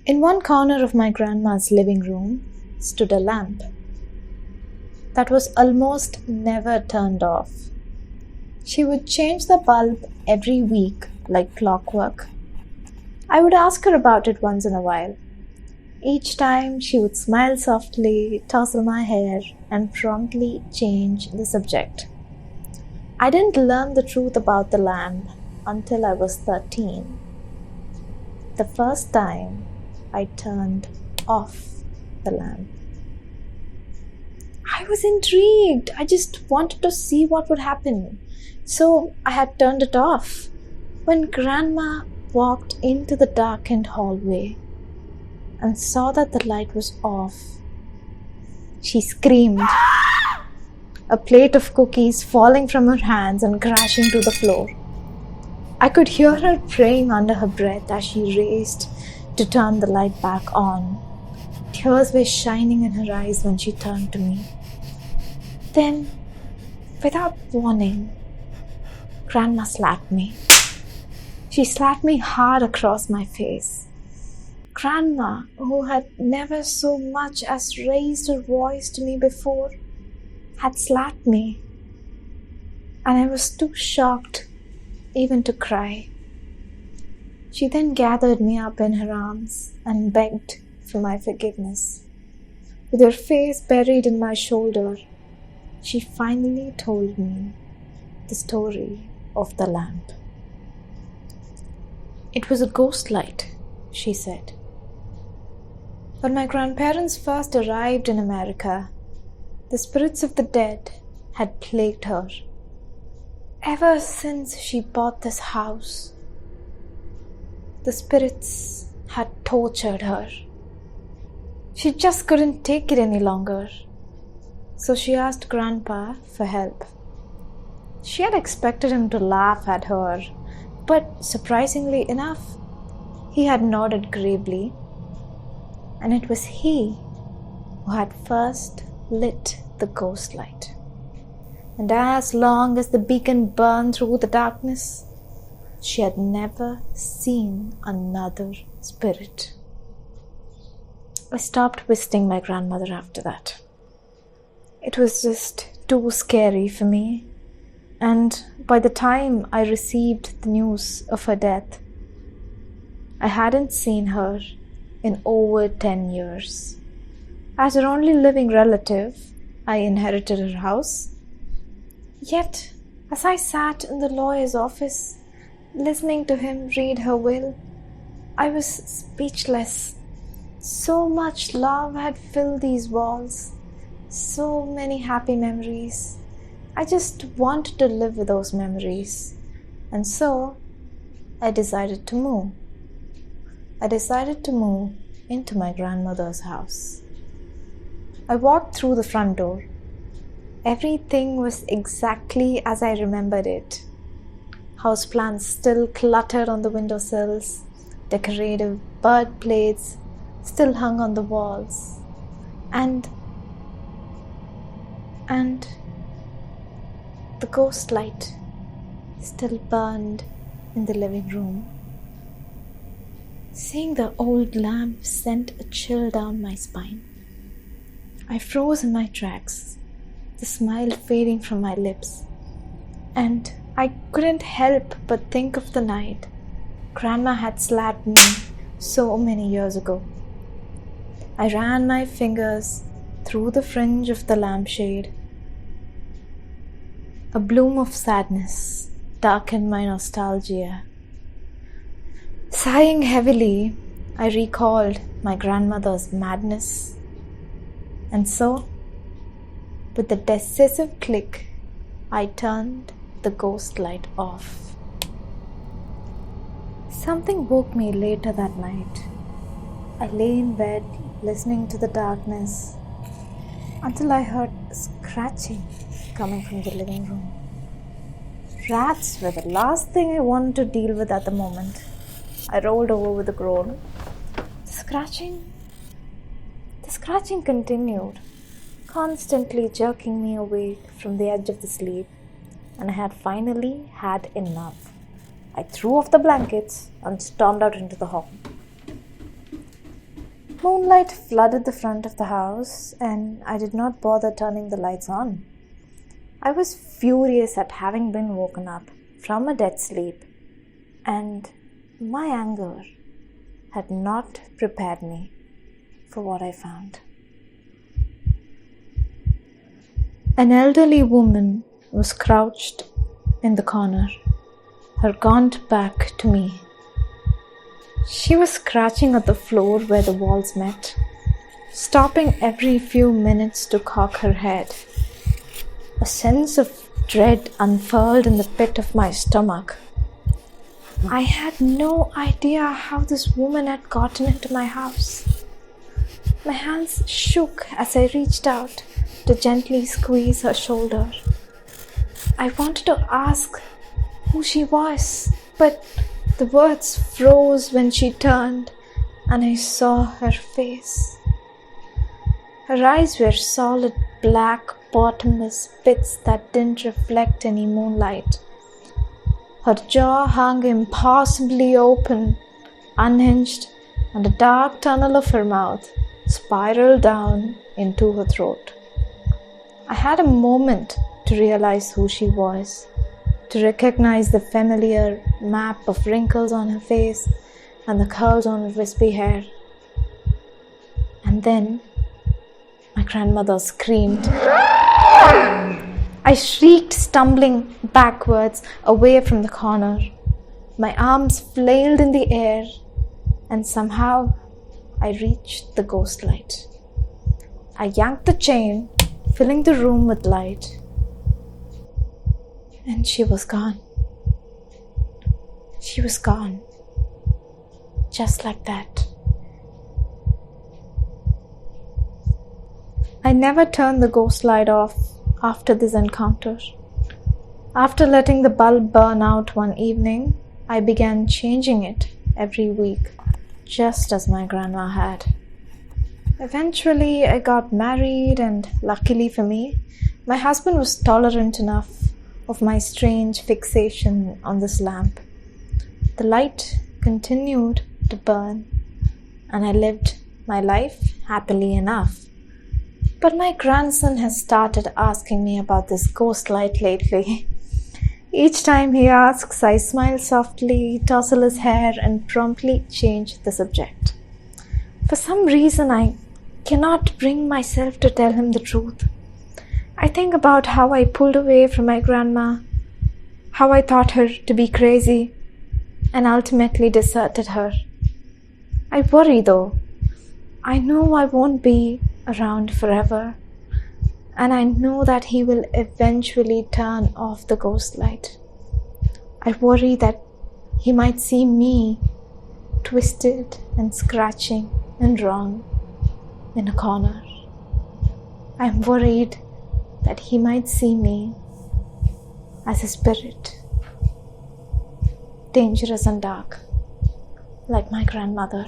In one corner of my grandma's living room stood a lamp that was almost never turned off. She would change the bulb every week like clockwork. I would ask her about it once in a while. Each time she would smile softly, tousle my hair, and promptly change the subject. I didn't learn the truth about the lamp until I was 13. The first time I turned off the lamp. I was intrigued. I just wanted to see what would happen. So I had turned it off. When Grandma walked into the darkened hallway and saw that the light was off, she screamed, a plate of cookies falling from her hands and crashing to the floor. I could hear her praying under her breath as she raced to turn the light back on. Tears were shining in her eyes when she turned to me. Then, without warning, Grandma slapped me. She slapped me hard across my face. Grandma, who had never so much as raised her voice to me before, had slapped me, and I was too shocked even to cry. She then gathered me up in her arms and begged for my forgiveness. With her face buried in my shoulder, she finally told me the story of the lamp. It was a ghost light, she said. When my grandparents first arrived in America, the spirits of the dead had plagued her. Ever since she bought this house, the spirits had tortured her. She just couldn't take it any longer. So she asked Grandpa for help. She had expected him to laugh at her, but surprisingly enough, he had nodded gravely, and it was he who had first lit the ghost light. And as long as the beacon burned through the darkness, she had never seen another spirit. I stopped visiting my grandmother after that. It was just too scary for me, and by the time I received the news of her death, I hadn't seen her in over 10 years. As her only living relative, I inherited her house. Yet, as I sat in the lawyer's office, listening to him read her will, I was speechless. So much love had filled these walls. So many happy memories. I just wanted to live with those memories. And so, I decided to move. I decided to move into my grandmother's house. I walked through the front door. Everything was exactly as I remembered it. Houseplants still cluttered on the windowsills. Decorative bird plates still hung on the walls. And the ghost light still burned in the living room. Seeing the old lamp sent a chill down my spine. I froze in my tracks, the smile fading from my lips, and I couldn't help but think of the night Grandma had slapped me so many years ago. I ran my fingers through the fringe of the lampshade. A bloom of sadness darkened my nostalgia. Sighing heavily, I recalled my grandmother's madness. And so, with a decisive click, I turned the ghost light off. Something woke me later that night. I lay in bed listening to the darkness until I heard scratching coming from the living room. Rats were the last thing I wanted to deal with at the moment. I rolled over with a groan. The scratching continued, constantly jerking me awake from the edge of the sleep, and I had finally had enough. I threw off the blankets and stormed out into the hall. Moonlight flooded the front of the house, and I did not bother turning the lights on. I was furious at having been woken up from a dead sleep, and my anger had not prepared me for what I found. An elderly woman was crouched in the corner, her gaunt back to me. She was scratching at the floor where the walls met, stopping every few minutes to cock her head. A sense of dread unfurled in the pit of my stomach. I had no idea how this woman had gotten into my house. My hands shook as I reached out to gently squeeze her shoulder. I wanted to ask who she was, but the words froze when she turned and I saw her face. Her eyes were solid black, bottomless pits that didn't reflect any moonlight. Her jaw hung impossibly open, unhinged, and a dark tunnel of her mouth spiraled down into her throat. I had a moment to realize who she was, to recognize the familiar map of wrinkles on her face and the curls on her wispy hair. And then my grandmother screamed. I shrieked, stumbling backwards away from the corner. My arms flailed in the air, and somehow I reached the ghost light. I yanked the chain, filling the room with light, and she was gone. She was gone, just like that. I never turned the ghost light off after this encounter. After letting the bulb burn out one evening, I began changing it every week, just as my grandma had. Eventually, I got married, and luckily for me, my husband was tolerant enough of my strange fixation on this lamp. The light continued to burn, and I lived my life happily enough. But my grandson has started asking me about this ghost light lately. Each time he asks, I smile softly, tousle his hair, and promptly change the subject. For some reason, I cannot bring myself to tell him the truth. I think about how I pulled away from my grandma, how I thought her to be crazy, and ultimately deserted her. I worry though. I know I won't be around forever, and I know that he will eventually turn off the ghost light. I worry that he might see me twisted and scratching and wrong in a corner. I'm worried that he might see me as a spirit, dangerous and dark, like my grandmother.